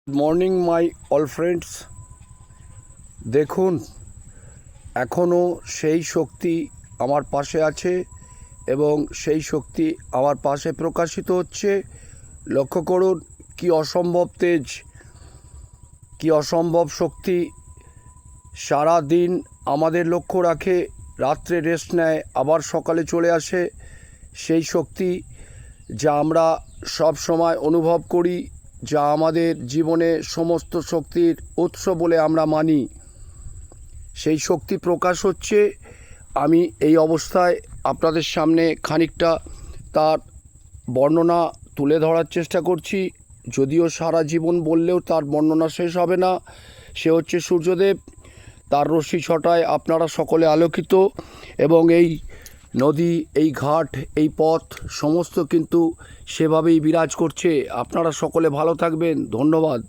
Good morning my all friends. দেখুন, এখনও সেই শক্তি আমার পাশে আছে এবং সেই শক্তি আমার পাশে প্রকাশিত হচ্ছে। লক্ষ্য করুন, কি অসম্ভব তেজ, কি অসম্ভব শক্তি। সারা দিন আমাদের লক্ষ্য রাখে, রাত্রে রেস্ট নেয়, আবার সকালে চলে আসে। সেই শক্তি যা আমরা সব সময় অনুভব করি, যা আমাদের জীবনে সমস্ত শক্তির উৎস বলে আমরা মানি, সেই শক্তি প্রকাশ হচ্ছে। আমি এই অবস্থায় আপনাদের সামনে খানিকটা তার বর্ণনা তুলে ধরার চেষ্টা করছি। যদিও সারা জীবন বললেও তার বর্ণনা শেষ হবে না। সে হচ্ছে সূর্যদেব। তার রশ্মি ছটায় আপনারা সকলে আলোকিত এবং এই নদী, এই ঘাট, এই পথ সমস্ত কিন্তু সেভাবেই বিরাজ করছে। আপনারা সকলে ভালো থাকবেন। ধন্যবাদ।